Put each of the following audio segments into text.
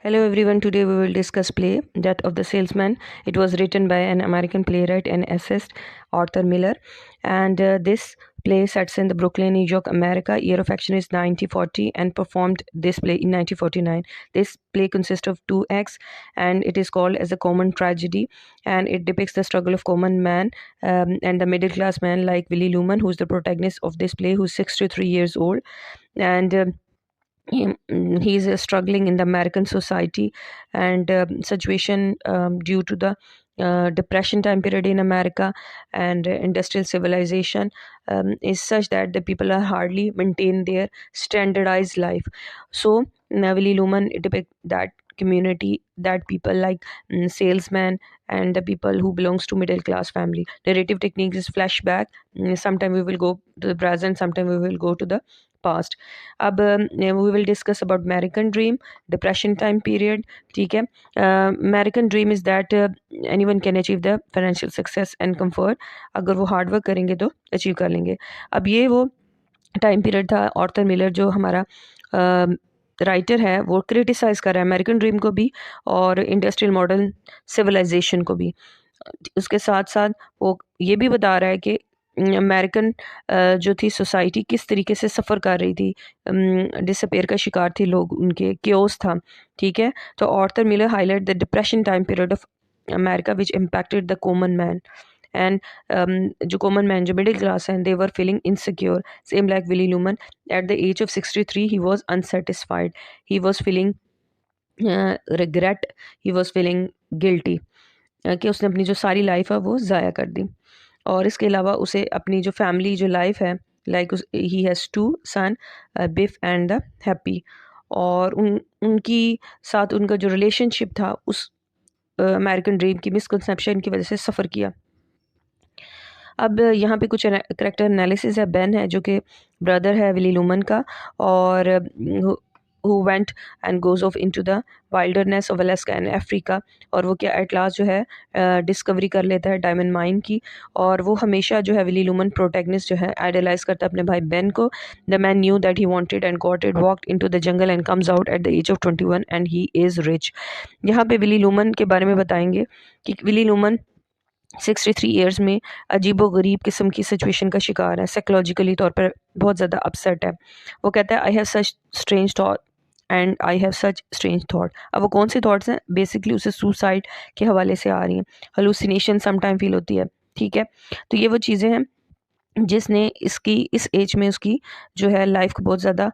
Hello everyone. Today we will discuss play Death of the Salesman. It was written by an American playwright and essayist Arthur Miller, and this play sets in the Brooklyn, New York, America. Year of action is 1940, and performed this play in 1949. This play consists of two acts, and it is called as a common tragedy, and it depicts the struggle of common man and the middle class man like Willie Luman, who's the protagonist of this play, who's 63 years old, and he's struggling in the American society and situation due to the depression time period in America, and industrial civilization is such that the people are hardly maintain their standardized life. So Willie Luman depict that community, that people like salesman and the people who belongs to middle class family. Narrative techniques is flashback. Sometime we will go to the present, sometime we will go to the past. अब we will discuss about American dream, depression time period. ठीक है. American dream is that anyone can achieve the financial success and comfort. अगर वो hard work करेंगे तो achieve कर लेंगे. अब ये वो टाइम पीरियड था. आर्थर मिलर जो हमारा राइटर है वो क्रिटिसाइज कर रहा है अमेरिकन ड्रीम को भी और इंडस्ट्रियल मॉडर्न सिविलाइजेशन को भी. उसके साथ साथ वो ये भी बता रहा है कि अमेरिकन जो थी सोसाइटी किस तरीके से सफ़र कर रही थी, डिसअपेयर का शिकार थे लोग, उनके क्योस था. ठीक है. तो Arthur Miller highlight the depression time period of America which impacted the common man and जो कॉमन मैन जो मिडिल क्लास हैं, they were feeling insecure same like Willy Loman. At the age of 63 he was unsatisfied, he was feeling regret, he was feeling guilty कि उसने अपनी जो सारी life है वो ज़ाया कर दी. और इसके अलावा उसे अपनी जो फैमिली जो लाइफ है, like he has two son, Biff and the Happy, और उनकी साथ उनका जो रिलेशनशिप था उस अमेरिकन ड्रीम की मिसकंसेप्शन की वजह से सफ़र किया. अब यहाँ पे कुछ करेक्टर एनालिसिस है. बेन है जो कि ब्रदर है विली लूमन का, और who went and goes off into the wilderness of Alaska and Africa, और वो क्या एट लास्ट जो है डिस्कवरी कर लेता है डायमंड माइन की. और वो हमेशा जो है विली लूमन प्रोटैगनिस्ट जो है आइडलाइज करता है अपने भाई बेन को. The man knew that he wanted and got it, walked into the jungle and comes out at the age of 21 and he is rich. यहाँ पे विली लूमन के बारे में बताएंगे कि विली लूमन 63 ईयर्स में अजीबो गरीब किस्म की सिचुएशन का शिकार है. साइकोलॉजिकली तौर पर बहुत ज़्यादा अपसेट है. वो कहता है I have such strange thought and I have such strange thought. अब वो कौन से थॉट्स हैं? बेसिकली उसे सुसाइड के हवाले से आ रही हैं. हलूसिनेशन समटाइम फील होती है. ठीक है. तो ये वो चीज़ें हैं जिसने इसकी इस एज में उसकी जो है लाइफ को बहुत ज़्यादा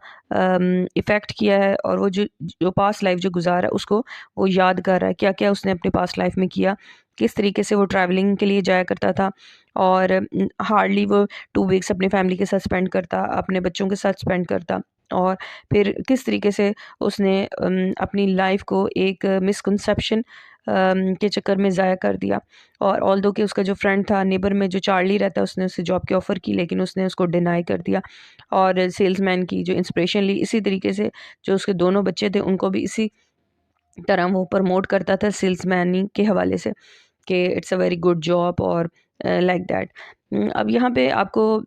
इफ़ेक्ट किया है. और वो जो जो पास्ट लाइफ जो गुजारा है उसको वो याद कर रहा है, क्या क्या उसने अपने पास्ट लाइफ में किया, किस तरीके से वो ट्रैवलिंग के लिए जाया करता था, और हार्डली वो 2 वीक्स अपने फैमिली के साथ स्पेंड करता, अपने बच्चों के साथ स्पेंड करता, और फिर किस तरीके से उसने अपनी लाइफ को एक मिसकंसेप्शन के चक्कर में ज़ाया कर दिया. और ऑल्दो कि उसका जो फ्रेंड था नेबर में जो चार्ली रहता है, उसने उसे जॉब की ऑफ़र की लेकिन उसने उसको डिनाई कर दिया. और सेल्समैन की जो इंस्पिरेशन ली, इसी तरीके से जो उसके दोनों बच्चे थे उनको भी इसी तरह वो प्रमोट करता था सेल्समैनी के हवाले से कि it's a very good job और लाइक दैट. अब यहाँ पे आपको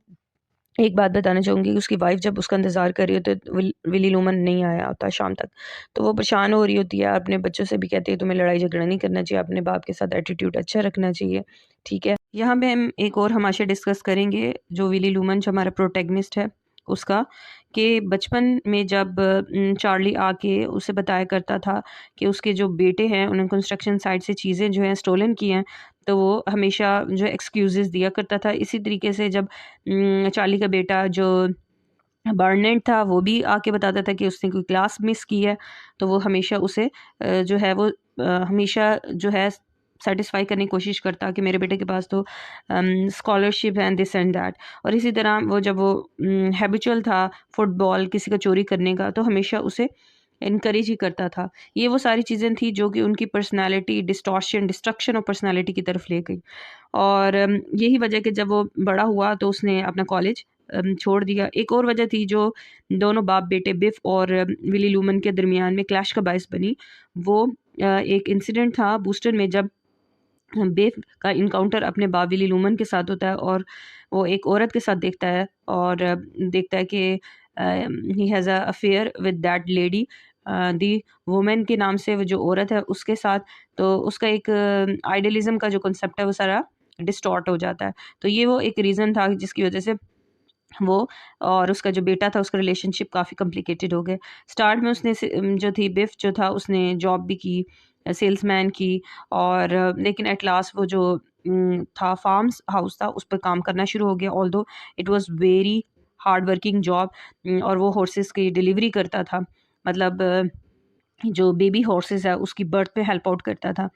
एक बात बताना चाहूँगी कि उसकी वाइफ जब उसका इंतज़ार कर रही होती है तो विली लूमन नहीं आया होता शाम तक, तो वो परेशान हो रही होती है. अपने बच्चों से भी कहती है तुम्हें लड़ाई झगड़ा नहीं करना चाहिए, अपने बाप के साथ एटीट्यूड अच्छा रखना चाहिए. ठीक है. यहाँ पे हम एक और हमाशा डिस्कस करेंगे जो विली लूमन जो हमारा प्रोटैगनिस्ट है उसका, कि बचपन में जब चार्ली आके उसे बताया करता था कि उसके जो बेटे हैं उन्होंने कंस्ट्रक्शन साइट से चीज़ें जो हैं स्टोलन की हैं, तो वो हमेशा जो एक्सक्यूज़ेस दिया करता था. इसी तरीके से जब चार्ली का बेटा जो बर्नेट था वो भी आके बताता था कि उसने कोई क्लास मिस की है, तो वो हमेशा उसे जो है वो हमेशा जो है सेटिस्फाई करने की कोशिश करता कि मेरे बेटे के पास तो स्कॉलरशिप है एंड दिस एंड दैट. और इसी तरह वो जब वो हैबिचुअल था फुटबॉल किसी का चोरी करने का, तो हमेशा उसे इनकरेज ही करता था. ये वो सारी चीज़ें थी जो कि उनकी पर्सनालिटी डिस्ट्रक्शन ऑफ पर्सनालिटी की तरफ ले गई. और यही वजह कि जब वो बड़ा हुआ तो उसने अपना कॉलेज छोड़ दिया. एक और वजह थी जो दोनों बाप बेटे बिफ और विली लूमन के दरमियान में क्लैश का बायस बनी. वो एक इंसिडेंट था बूस्टन में जब बिफ का इनकाउंटर अपने बाप विली लूमन के साथ होता है, और वो एक औरत के साथ देखता है, और देखता है कि he has a affair with that lady the women के नाम से वो जो औरत है उसके साथ, तो उसका एक आइडियलिज्म का जो कॉन्सेप्ट है वो सारा डिस्टॉर्ट हो जाता है। तो ये वो एक रीज़न था जिसकी वजह से वो और उसका जो बेटा था उसका रिलेशनशिप काफ़ी कॉम्प्लिकेटेड हो गए। स्टार्ट में उसने जो थी बिफ जो था उसने जॉब भी की, सेल्समैन की, और लेकिन एट लास्ट वो जो था फार्म्स हाउस था उस पर काम करना शुरू हो गया। Although it was very hard working job, और वो हॉर्सेस की डिलीवरी करता था, मतलब जो बेबी हॉर्सेस है उसकी बर्थ पे हेल्प आउट करता था।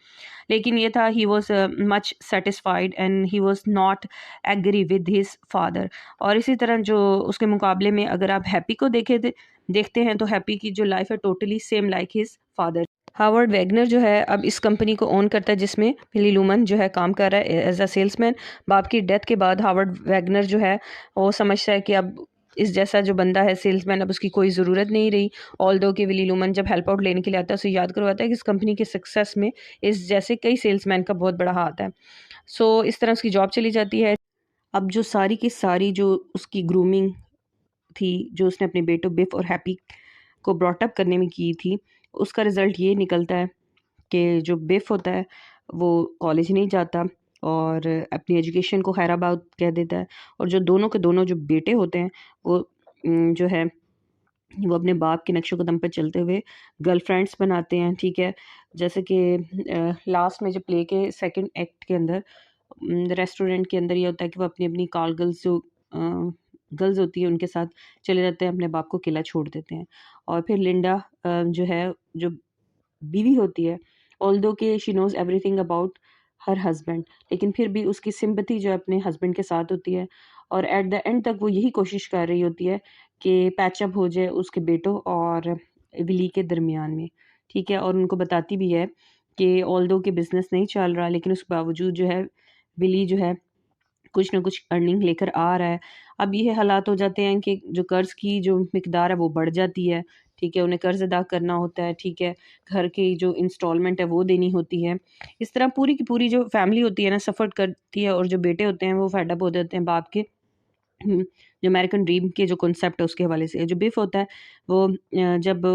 लेकिन ये था he was much satisfied and he was not agree with his father. और इसी तरह जो उसके मुकाबले में अगर आप हैप्पी को देखते हैं तो हैप्पी की जो लाइफ है totally same like his father. Howard Wagner जो है अब इस कंपनी को ओन करता है जिसमें बिली लूमन जो है काम कर रहा है एज अ सेल्समैन। बाप की डेथ के बाद हावर्ड वैगनर जो है वो समझता है कि अब इस जैसा जो बंदा है सेल्समैन अब उसकी कोई ज़रूरत नहीं रही। ऑल्दो कि विली लूमन जब हेल्प आउट लेने के लिए आता है उसे याद करवाता है कि इस कंपनी के सक्सेस में इस जैसे कई सेल्समैन का बहुत बड़ा हाथ है। सो इस तरह उसकी जॉब चली जाती है। अब जो सारी की सारी जो उसकी ग्रूमिंग थी जो उसने अपने बेटों बिफ और हैप्पी को ब्रॉटअप करने में की थी, उसका रिज़ल्ट ये निकलता है कि जो बिफ होता है वो कॉलेज नहीं जाता और अपनी एजुकेशन को खैराबाद कह देता है। और जो दोनों के दोनों जो बेटे होते हैं वो जो है वो अपने बाप के नक्शे कदम पर चलते हुए गर्लफ्रेंड्स बनाते हैं, ठीक है। जैसे कि लास्ट में जो प्ले के सेकंड एक्ट के अंदर रेस्टोरेंट के अंदर ये होता है कि वो अपनी अपनी कॉल गर्ल्स जो गर्ल्स होती है उनके साथ चले जाते हैं, अपने बाप को अकेला छोड़ देते हैं। और फिर लिंडा जो है जो बीवी होती है, ऑल्दो कि she knows everything about her husband, लेकिन फिर भी उसकी सिंपैथी जो है अपने हस्बैंड के साथ होती है। और एट द एंड तक वो यही कोशिश कर रही होती है कि पैचअप हो जाए उसके बेटों और विली के दरमियान में, ठीक है। और उनको बताती भी है कि ऑल्दो कि बिज़नेस नहीं चल रहा लेकिन उसके बावजूद जो है विली जो है कुछ ना कुछ अर्निंग लेकर आ रहा है। अब ये हालात हो जाते हैं कि जो कर्ज़ की जो मिकदार है वो बढ़ जाती है, ठीक है, उन्हें कर्ज़ अदा करना होता है, ठीक है, घर की जो इंस्टॉलमेंट है वो देनी होती है। इस तरह पूरी की पूरी जो फैमिली होती है ना सफ़र करती है और जो बेटे होते हैं वो फेड अप हो जाते हैं बाप के जो अमेरिकन ड्रीम के जो कॉन्सेप्ट है उसके हवाले से। जो बिफ होता है वो जब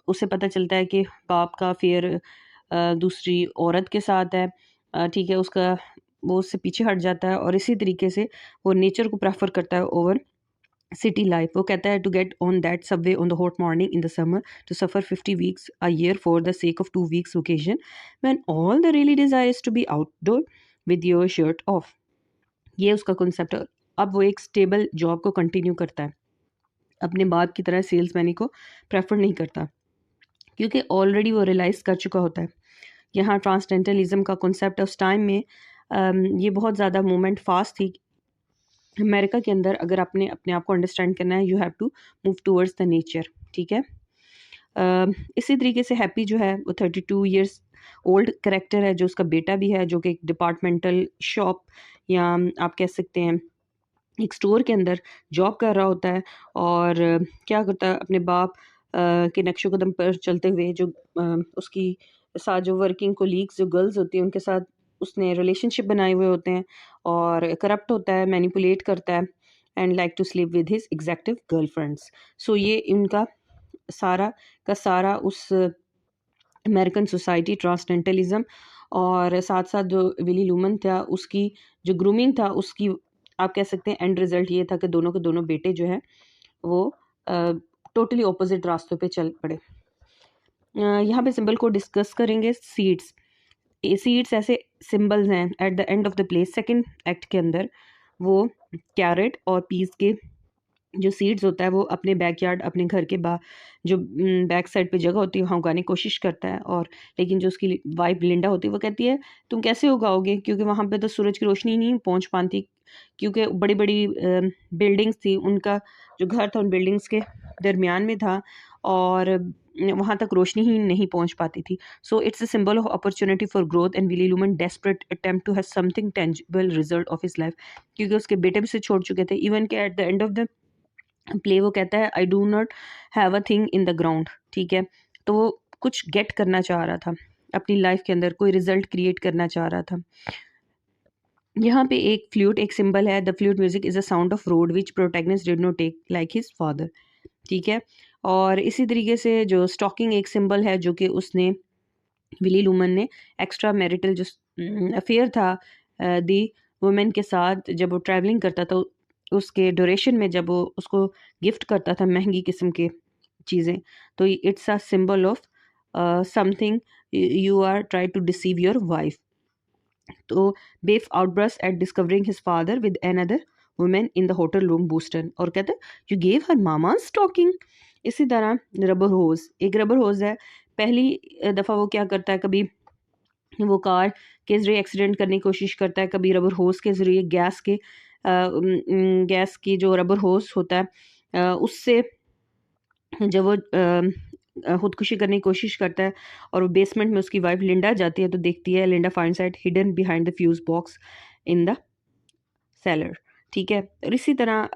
उसे पता चलता है कि बाप का अफेयर दूसरी औरत के साथ है, ठीक है, उसका वो उससे पीछे हट जाता है और इसी तरीके से वो नेचर को प्रेफर करता है ओवर सिटी लाइफ। वो कहता है to get on that subway on the hot morning in the summer, to suffer 50 weeks a year for the sake of 2 weeks vacation, when all the really desires to be outdoor with your shirt off. ये उसका concept है। अब वो एक stable job को continue करता है, अपने बाप की तरह सेल्समैनी को प्रेफर नहीं करता क्योंकि ऑलरेडी वो रियलाइज़ कर चुका होता है। यहाँ ट्रांसडेंटलिज्म का कॉन्सेप्ट उस टाइम में ये बहुत ज़्यादा मूवमेंट फास्ट थी अमेरिका के अंदर। अगर आपने अपने आप को अंडरस्टैंड करना है you have to move towards the nature, ठीक है। इसी तरीके से हैप्पी जो है वो 32 years ओल्ड करेक्टर है, जो उसका बेटा भी है, जो कि एक डिपार्टमेंटल शॉप या आप कह सकते हैं एक स्टोर के अंदर जॉब कर रहा होता है। और क्या करता है अपने बाप के नक्शो कदम पर चलते हुए जो उसकी साथ जो वर्किंग कोलीग्स जो गर्ल्स होती हैं उनके साथ उसने रिलेशनशिप बनाए हुए होते हैं और करप्ट होता है, मैनिपुलेट करता है and like to sleep with his executive girlfriends. So ये इनका सारा का सारा उस अमेरिकन सोसाइटी ट्रांसडेंटलिज्म और साथ साथ जो विली लूमन था उसकी जो ग्रूमिंग था उसकी आप कह सकते हैं एंड रिजल्ट ये था कि दोनों के दोनों बेटे जो हैं वो टोटली ऑपोजिट रास्तों पे चल पड़े। यहाँ पे सिंबल को डिस्कस करेंगे। सीड्स, सीड्स ऐसे सिंबल्स हैं eight the end of the play second act के अंदर। वो कैरेट और पीस के जो सीड्स होता है वो अपने बैकयार्ड अपने घर के जो बैक साइड पे जगह होती है वहाँ उगाने की कोशिश करता है। और लेकिन जो उसकी वाइफ लिंडा होती है वो कहती है तुम कैसे उगाओगे क्योंकि वहाँ पे तो सूरज की रोशनी नहीं पहुँच पाती, क्योंकि बड़ी बड़ी बिल्डिंग्स थी, उनका जो घर था उन बिल्डिंग्स के दरमियान में था और वहाँ तक रोशनी ही नहीं पहुँच पाती थी। So it's a symbol of opportunity for growth and Willy Loman desperate attempt to have something tangible result of his life, क्योंकि उसके बेटे भी से छोड़ चुके थे। इवन के eight the end of the play वो कहता है I do not have a thing in the ground, ठीक है। तो वो कुछ गेट करना चाह रहा था अपनी लाइफ के अंदर, कोई रिजल्ट क्रिएट करना चाह रहा था। यहाँ पे एक फ्लूट एक सिंबल है। The flute music is a sound of road which protagonist did not take like his father, ठीक है। और इसी तरीके से जो स्टॉकिंग एक सिंबल है जो कि उसने विली लूमन ने एक्स्ट्रा मैरिटल जो अफेयर था दी वुमेन के साथ जब वो ट्रैवलिंग करता था उसके ड्यूरेशन में जब वो उसको गिफ्ट करता था महंगी किस्म के चीज़ें, तो it's a symbol of something you are try to deceive your wife. तो Biff outburst at discovering his father with another women in the hotel room Boston, और कहते you gave her mama stocking. इसी तरह rubber होज, एक rubber होज है, पहली दफ़ा वो क्या करता है, कभी वो कार के ज़रिए एक्सीडेंट करने की कोशिश करता है, कभी रबर होज के ज़रिए गैस की जो रबर होज होता है उससे जब वो खुदकुशी करने की कोशिश करता है और वो बेसमेंट में उसकी वाइफ लिंडा जाती है तो देखती है Linda finds out hidden behind the fuse box in the seller. ठीक है, और इसी तरह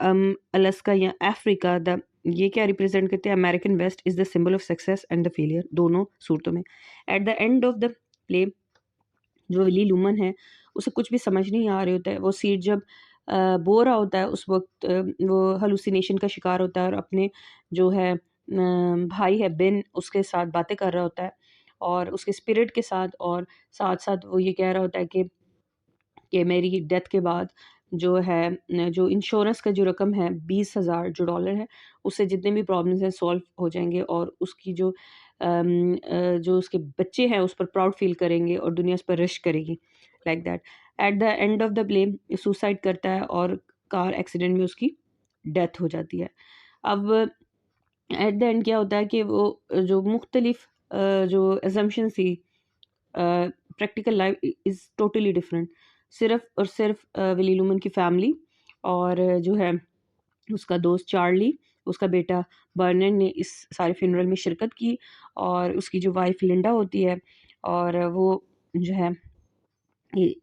अलास्का या अफ्रीका द ये क्या रिप्रेजेंट करते हैं, American west is the symbol of success and the failure, दोनों सूरतों में। At the end of the play जो विली लूमन है उसे कुछ भी समझ नहीं आ रहे होता है, वो सीट जब बो रहा होता है उस वक्त वो हलूसिनेशन का शिकार होता है और अपने जो है भाई है बेन उसके साथ बातें कर रहा होता है और उसके स्पिरिट के साथ, और साथ साथ वो ये कह रहा होता है कि मेरी डेथ के बाद जो है जो इंश्योरेंस का जो रकम है 20,000 जो डॉलर है उससे जितने भी प्रॉब्लम्स हैं सॉल्व हो जाएंगे और उसकी जो उसके बच्चे हैं उस पर प्राउड फील करेंगे और दुनिया उस पर रश करेगी, like that. Eight the end of the play suicide करता है और कार एक्सीडेंट में उसकी डेथ हो जाती है। अब एट द एंड क्या होता है कि वो जो मुख्तलिफ जो एजम्पशन थी, practical life is totally different. सिर्फ और सिर्फ विली लूमन की फैमिली और जो है उसका दोस्त चार्ली, उसका बेटा बर्नन ने इस सारे फ्यूनरल में शिरकत की, और उसकी जो वाइफ लिंडा होती है और वो जो है ये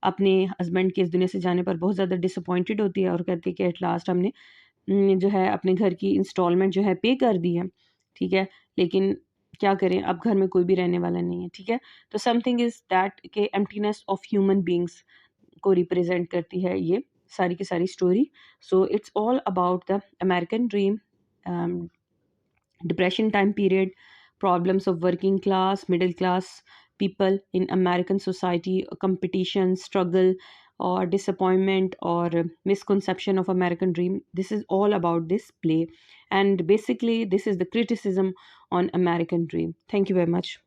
अपने हस्बैंड के इस दुनिया से जाने पर बहुत ज़्यादा डिसअपॉइंटेड होती है और कहती है कि एट लास्ट हमने जो है अपने घर की इंस्टॉलमेंट जो है पे कर दी है। ठीक है, लेकिन क्या करें, अब घर में कोई भी रहने वाला नहीं है। ठीक है, तो समथिंग इज़ दैट के एम्प्टीनेस ऑफ ह्यूमन बींग्स को रिप्रेजेंट करती है ये सारी की सारी story. So it's all about the American dream, depression time period, problems of working class, middle class people in American society, competition, struggle, or disappointment, or misconception of American dream. This is all about this play, and basically this is the criticism on American dream. Thank you very much.